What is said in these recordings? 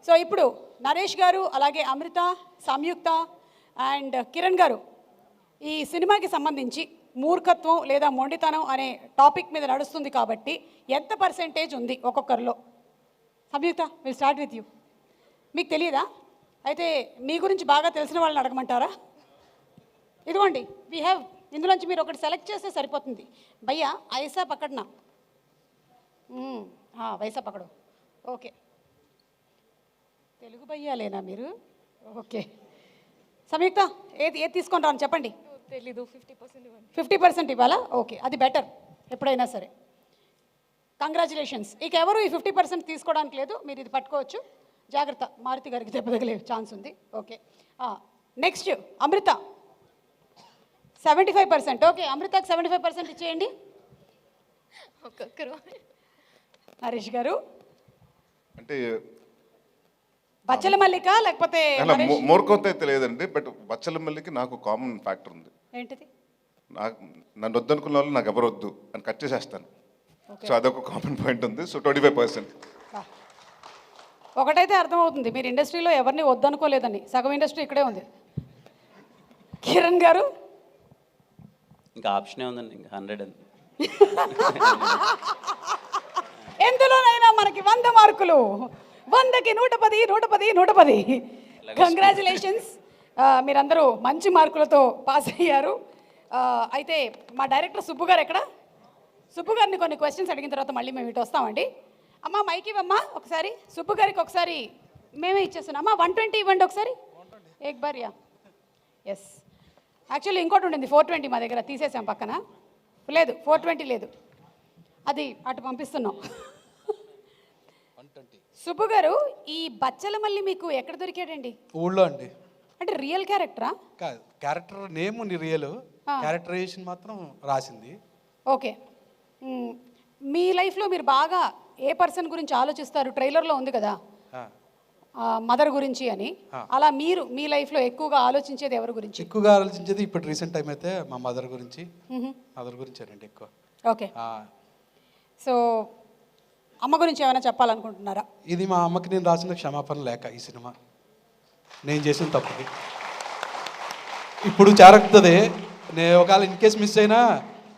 So ఇప్పుడు నరేష్ గారు, అలాగే అమృత, సంయుక్త అండ్ కిరణ్ గారు ఈ సినిమాకి సంబంధించి మూర్ఖత్వం లేదా మొండితనం అనే టాపిక్ మీద నడుస్తుంది కాబట్టి ఎంత పర్సెంటేజ్ ఉంది ఒక్కొక్కరిలో? సంయుక్త, విల్ స్టార్ట్ విత్ యూ. మీకు తెలియదా? అయితే మీ గురించి బాగా తెలిసిన వాళ్ళని అడగమంటారా? ఇదిగోండి, వీ హ్యావ్, ఇందులోంచి మీరు ఒకటి సెలెక్ట్ చేస్తే సరిపోతుంది. భయ్యా ఐసా పక్కడనా? వైసా పక్కడు. ఓకే, తెలుగు భయ్యాలేనా మీరు? ఓకే. సంయుక్త, ఏది తీసుకొని రాను చెప్పండి. తెలీదు. 50% 50% ఇవ్వాలా? ఓకే, అది బెటర్ ఎప్పుడైనా సరే. కంగ్రాచులేషన్స్. ఇక ఎవరు ఈ 50% తీసుకోవడానికి లేదు, మీరు ఇది పట్టుకోవచ్చు. జాగ్రత్త, మారుతి గారికి దెబ్బ తగిలే ఛాన్స్ ఉంది. ఓకే, నెక్స్ట్ అమృత 75%. ఓకే, అమృతకు 75% ఇచ్చేయండి. ఒక్కొక్కరు. నరేష్ గారు అంటే బచ్చల మల్లిక లేకపోతే మూర్ఖంతో తెలియదండి, బట్ బచ్చల మల్లికి నాకు కామన్ ఫ్యాక్టర్ ఉంది. ఏంటిది? నాకు నన్ను వద్దనుకున్న వాళ్ళు నాకు ఎవరు వద్దు అని కట్ చేసేస్తాను. సో అదొక కామన్ పాయింట్ ఉంది. సో 25%. ఒకటైతే అర్థమవుతుంది, మీరు ఇండస్ట్రీలో ఎవరిని వద్దనుకోలేదని. సగం ఇండస్ట్రీ ఇక్కడే ఉంది. కిరణ్ గారు ఇంకా ఆప్షనే ఉందండి, ఇంకా 100 అండి. ఎందులోనైనా మనకి 100 మార్కులు, 100కి 110, 110, 110. కంగ్రాచులేషన్స్, మీరందరూ మంచి మార్కులతో పాస్ అయ్యారు. అయితే మా డైరెక్టర్ సుబ్బు గారు ఎక్కడ? సుబ్బు గారిని కొన్ని క్వశ్చన్స్ అడిగిన తర్వాత మళ్ళీ మేము ఇటు వస్తామండి. అమ్మ మైక్ ఇవ్వమ్మా ఒకసారి. సుబ్బు గారికి ఒకసారి మేమే ఇచ్చేస్తున్నాం. అమ్మా 120 ఇవ్వండి ఒకసారి. ఏక్ బార్ యా. ఎస్, యాక్చువల్లీ ఇంకోటి ఉండింది 420 మా దగ్గర, తీసేసాం పక్కన. లేదు 420 లేదు, అది అటు పంపిస్తున్నాం. సుబ్బు గారు, ఈ బచ్చల మళ్ళీ మీకు ఎక్కడ దొరికాడండి? ఊళ్ళో అండి. అంటే రియల్ క్యారెక్టరా? కాదు, క్యారెక్టర్ నేమ్ రియల్, క్యారెక్టరైజేషన్ మాత్రం రాసింది. ఓకే, మీ లైఫ్లో మీరు బాగా ఏ పర్సన్ గురించి ఆలోచిస్తారు? ట్రైలర్లో ఉంది కదా మదర్ గురించి అని. అలా మీరు మీ లైఫ్లో ఎక్కువగా ఆలోచించేది ఎవరి గురించి? ఎక్కువగా ఆలోచించేది ఇప్పుడు రీసెంట్ టైం అయితే మా మదర్ గురించి. మదర్ గురించేనండి ఎక్కువ. ఓకే, సో అమ్మ గురించి ఏమైనా చెప్పాలనుకుంటున్నారా? ఇది మా అమ్మకి నేను రాసిన క్షమాపణ లేక ఈ సినిమా, నేను చేసిన తప్పుకి ఇప్పుడు చేరకుతుంది. నేను ఒకవేళ ఇన్ కేస్ మిస్ అయినా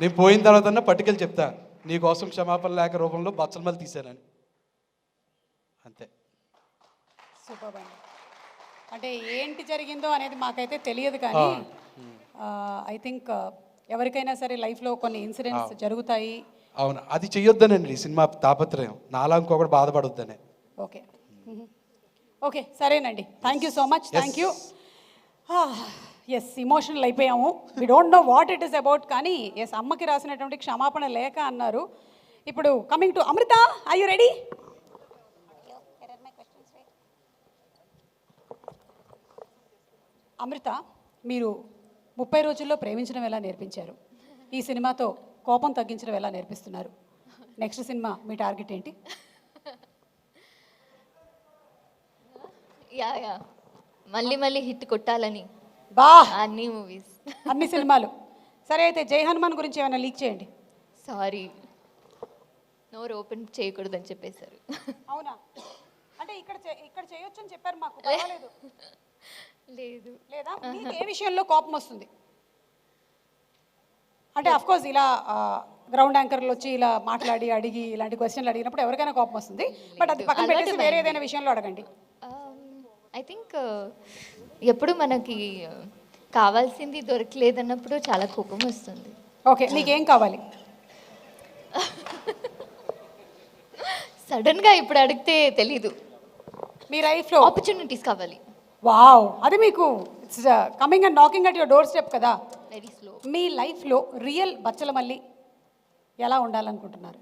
నేను పోయిన తర్వాత పట్టుకెళ్ళి చెప్తా, నీకోసం క్షమాపణ లేక రూపంలో బచ్చల మళ్ళీ తీసానని. అంతే. సూపర్ అండి. అంటే ఏంటి జరిగిందో అనేది మాకైతే తెలియదు, కానీ ఐ థింక్ ఎవరికైనా సరే లైఫ్లో కొన్ని ఇన్సిడెంట్స్ జరుగుతాయి. అవును, అది చెయ్యొద్దనండి సినిమా తాపత్రయం, నాలా ఇంకొకటి బాధపడొద్దనే. ఓకే ఓకే, సరేనండి. Thank you so much. Thank you. Yes, emotional అయిపోయాము. We don't know what it is about, కానీ ఎస్, అమ్మకి రాసినటువంటి క్షమాపణ లేక అన్నారు. ఇప్పుడు coming to Amrutha, are you ready? Amrutha, మీరు 30 రోజుల్లో ప్రేమించడం ఎలా నేర్పించారు? ఈ సినిమాతో కోపం తగ్గించడం ఎలా నేర్పిస్తున్నారు? నెక్స్ట్ సినిమా మీ టార్గెట్ ఏంటి? యా మళ్ళీ మళ్ళీ హిట్ కొట్టాలని బా అన్ని మూవీస్, అన్ని సినిమాలు. సరే, అయితే జై హనుమాన్ గురించి ఏమైనా లీక్ చేయండి. సారీ, నోరు ఓపెన్ చేయకూడదని చెప్పేశారు. అవునా? అంటే ఇక్కడ చేయొచ్చు అని చెప్పారు మాకు, పర్వాలేదు. లేదు. లేదా మీకు ఏ విషయంలో కోపం వస్తుంది? అంటే అఫ్కోర్స్ ఇలా గ్రౌండ్ యాంకర్లు వచ్చి ఇలా మాట్లాడి అడిగి ఇలాంటి క్వశ్చన్లు అడిగినప్పుడు ఎవరికైనా కోపం వస్తుంది, బట్ అది పక్కన పెట్టేసి వేరే ఏదైనా విషయంలో అడగండి. ఐ థింక్ ఎప్పుడు మనకి కావాల్సింది దొరకలేదన్నప్పుడు చాలా కోపం వస్తుంది. ఓకే, నీకేం కావాలి? సడన్గా ఇప్పుడు అడిగితే తెలీదు. మీ లైఫ్లో ఆపర్చునిటీస్ కావాలి. వావ్, అది మీకు it's coming and knocking at your doorstep కదా. Very slow. మీ లైఫ్లో రియల్ బచ్చల మళ్ళీ ఎలా ఉండాలనుకుంటున్నారు?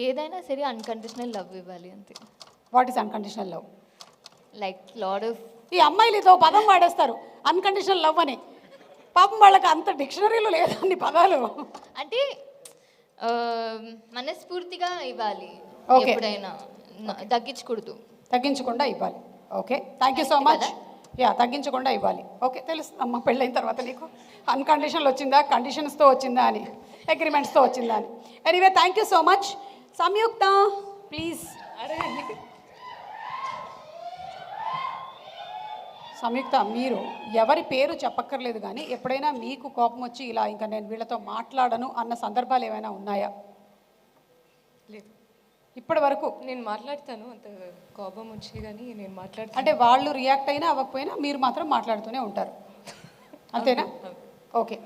ఏదైనా సరే అన్కండిషనల్ లవ్ ఇవ్వాలి అంతే. What is unconditional love? Like lot of, ఈ అమ్మాయిలు ఇదో పదం వాడేస్తారు అన్కండిషనల్ లవ్ అని. పాపం వాళ్ళకి అంత డిక్షనరీలో లేదు అన్ని పదాలు. అంటే మనస్ఫూర్తిగా ఇవ్వాలి, ఎప్పుడైనా తగ్గించకుండా ఇవ్వాలి. Okay, thank you so much. Yeah, తగ్గించకుండా ఇవ్వాలి. ఓకే, తెలుస్తుంది అమ్మ పెళ్ళైన తర్వాత నీకు అన్కండిషనల్ వచ్చిందా, కండిషన్స్తో వచ్చిందా అని, అగ్రిమెంట్స్తో వచ్చిందా అని. Anyway, thank you so much. Samyuktha, please Samyuktha, మీరు ఎవరి పేరు చెప్పక్కర్లేదు కానీ ఎప్పుడైనా మీకు కోపం వచ్చి ఇలా ఇంకా నేను వీళ్ళతో మాట్లాడను అన్న సందర్భాలు ఏమైనా ఉన్నాయా? లేదు, ఇప్పటి వరకు నేను మాట్లాడతాను, అంత కోపం వచ్చి కానీ నేను మాట్లాడతాను. అంటే వాళ్ళు రియాక్ట్ అయినా అవ్వకపోయినా మీరు మాత్రం మాట్లాడుతూనే ఉంటారు, అంతేనా? ఓకే.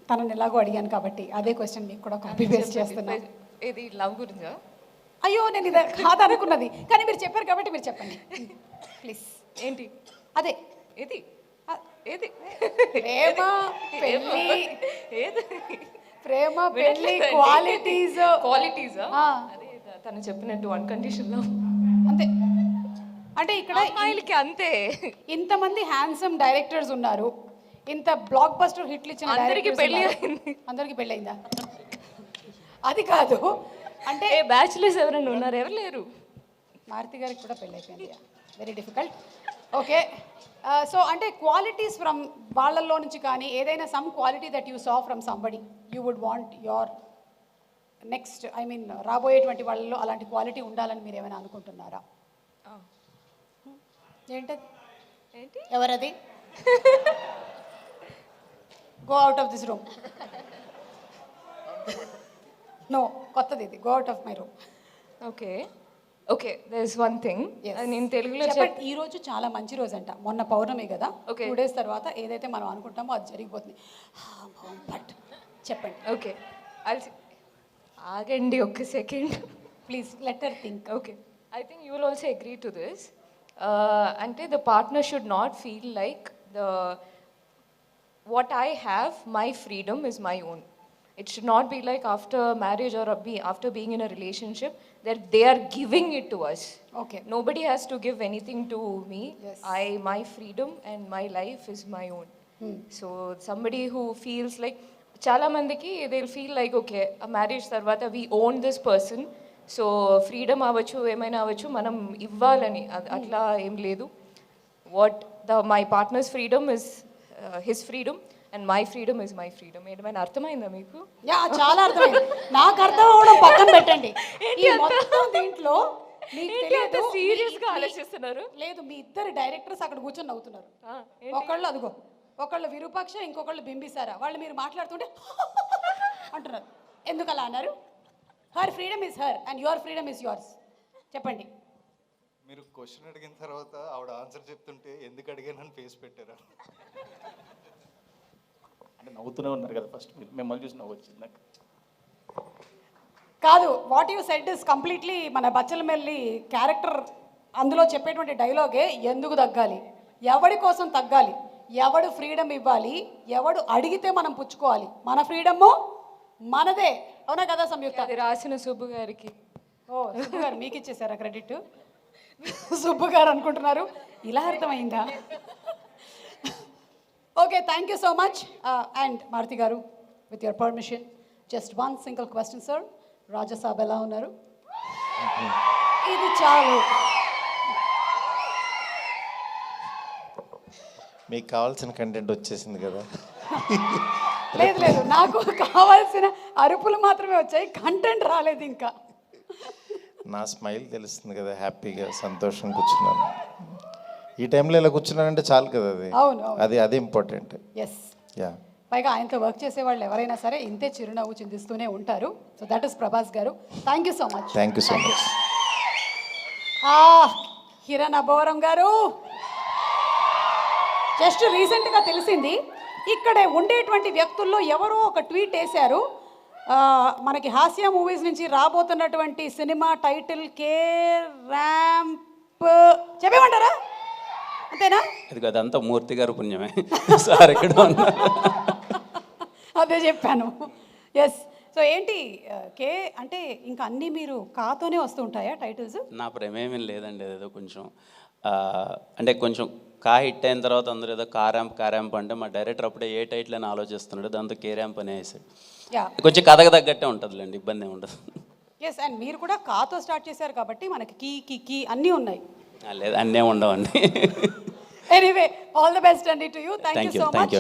తనని ఎలాగో అడిగాను కాబట్టి అదే క్వశ్చన్ మీకు కూడా కాపీ పేస్ట్ చేస్తున్నా. ఇది లవ్ గురించా? అయ్యో, నేను ఇది కాదనుకున్నది కానీ మీరు చెప్పారు కాబట్టి మీరు చెప్పండి ప్లీజ్. ఏంటి అదే ఏది ఏది ప్రేమ పెళ్ళి, ఏది ప్రేమ పెళ్ళి క్వాలిటీస్. క్వాలిటీసా? అదే తను చెప్పినట్టు వన్ కండిషన్లో అంతే. అంటే ఇక్కడ అమ్మాయిలకి అంతే. ఇంతమంది హ్యాండ్సమ్ డైరెక్టర్స్ ఉన్నారు, ఇంత బ్లాక్ బస్టర్ హిట్లు ఇచ్చిన అందరికీ directors పెళ్లి ఉన్నారు. అయింది. అందరికీ పెళ్ళయిందా? అది కాదు, అంటే బ్యాచులర్స్ ఎవరైనా ఉన్నారు? ఎవరు లేరు. మారుతి గారికి కూడా పెళ్ళి అయిపోయింది. Very difficult. ఓకే, సో అంటే క్వాలిటీస్ ఫ్రమ్ వాళ్ళల్లో నుంచి కానీ ఏదైనా some quality that you saw from somebody you would want your next, I mean రాబోయేటువంటి వాళ్ళలో అలాంటి క్వాలిటీ ఉండాలని మీరు ఏమైనా అనుకుంటున్నారా? ఏంటది? ఏంటి? ఎవరది? Go out of this room. No, కొత్తది ఇది. Go out of my room. Okay okay, there is one thing నేను తెలుగులో ఈ రోజు చాలా మంచి రోజు అంట. మొన్న పౌర్ణమి కదా, 2 days తర్వాత ఏదైతే మనం అనుకుంటామో అది జరిగిపోతుంది. బట్ చెప్పండి. ఓకే, ఆగండి ఒక్క second please, let her think. Okay, I think you will also agree to this. అంటే the partner should not feel like what I have, my freedom is my own. It should not be like after marriage or after being in a relationship that they are giving it to us. Okay. Nobody has to give anything to me. Yes. My freedom and my life is my own. So somebody who feels like, chala mandiki they'll feel like, okay, a marriage tarvata we own this person, so freedom avachchu emaina avachchu manam ivvalani atla em ledu. What my partner's freedom is his freedom and my freedom is my freedom. ఏమైనా అర్థమైందా మీకు? Yeah, చాలా అర్థమైంది. నాకు అర్థం అవడం పక్కన పెట్టండి. ఈ మొత్తం దీంట్లో మీకు తెలియదు, సీరియస్ గా ఆలోచిస్తున్నారు. లేదు, మీ ఇద్దరు డైరెక్టర్స్ అక్కడ కూర్చొని నవ్వుతున్నారు. ఒకళ్ళు అదిగో, ఒకళ్ళు విరూపాక్ష, ఇంకొకళ్ళు బింబిసారా. వాళ్ళు మీరు మాట్లాడుతుంటే అంటున్నారు. ఎందుకు అలా అన్నారు? Her freedom is her and your freedom is yours. చెప్పండి. మీరు క్వశ్చన్ అడిగిన తర్వాత ఆవిడ ఆన్సర్ చెప్తుంటే ఎందుకు అడిగానని ఫేస్ పెట్టారా? అంటే నవ్వుతూనే ఉన్నారు కదా, ఫస్ట్ మిమ్మల్ని చూసి నవ్వు వచ్చింది నాకు. కాదు, what you said is completely మన బచ్చలమెల్లి క్యారెక్టర్. అందులో చెప్పేటువంటి డైలాగే ఎందుకు తగ్గాలి, ఎవడి కోసం తగ్గాలి, ఎవడు ఫ్రీడమ్ ఇవ్వాలి, ఎవడు అడిగితే మనం పుచ్చుకోవాలి, మన ఫ్రీడమ్ మనదే. అవునా కదా సంయుక్త? అది రాసిన సుబ్బు గారికి. ఓ, సుబ్బు గారు మీకు ఇచ్చేసారా క్రెడిట్? సుబ్బు గారు అనుకుంటున్నారు, ఇలా అర్థమైందా? Okay, thank you so much. And Maruti garu, with your permission, just one single question sir. Raja Saab ఎలా ఉన్నారు? ఇది చాలు. మీకు కావాల్సిన కంటెంట్ వచ్చేసింది కదా? లేదు లేదు, నాకు కావాల్సిన అరుపులు మాత్రమే వచ్చాయి, కంటెంట్ రాలేదు ఇంకా. నా స్మైల్ తెలుస్తుంది కదా, హ్యాపీగా సంతోషం కూర్చున్నాను. ఈ టైంలో ఇలా కూర్చున్నానంటే చాలు కదా, అది అవును, అది ఇంపార్టెంట్. ఎస్. యా, పైగా ఆయనతో వర్క్ చేసే వాళ్ళు ఎవరైనా సరే ఇంతే చిరునవ్వు చిందిస్తూనే ఉంటారు. So that is Prabhas garu. Thank you so much. Thank you so much. Kiran Aboram garu, just రీసెంట్గా తెలిసింది, ఇక్కడే ఉండేటువంటి వ్యక్తుల్లో ఎవరో ఒక ట్వీట్ వేశారు. మనకి హాస్య మూవీస్ నుంచి రాబోతున్నటువంటి సినిమా టైటిల్ కే ర్యాంప్ చెప్పేమంటారా? అంతేనా? ఇది అదంతా మూర్తి గారు పుణ్యమే. సార్ ఇక్కడ ఉన్నారు. అదే చెప్పాను. ఎస్. సో ఏంటి కే అంటే ఇంకా అన్నీ మీరు కాతోనే వస్తుంటాయా టైటిల్స్? నా ప్రమేయం లేదండి, ఏదో కొంచెం అంటే కొంచెం కా హిట్ అయిన తర్వాత అందరూ ఏదో కారాంప్ అంటే మా డైరెక్టర్ అప్పుడే ఏ టైటిల్ అని ఆలోచిస్తున్నాడు, దాంతో కే ర్యాంప్ అనే వేసాడు. కొంచెం కథకు తగ్గట్టే ఉంటుందిలేండి, ఇబ్బంది ఏమి ఉండదు. ఎస్. అండ్ మీరు కూడా కాతో స్టార్ట్ చేశారు కాబట్టి మనకి కీ అన్నీ ఉన్నాయి. లేదు, అన్నీ ఉండవండి. ఎనీవే, ఆల్ ద బెస్ట్ అండి to you. Thank you so much.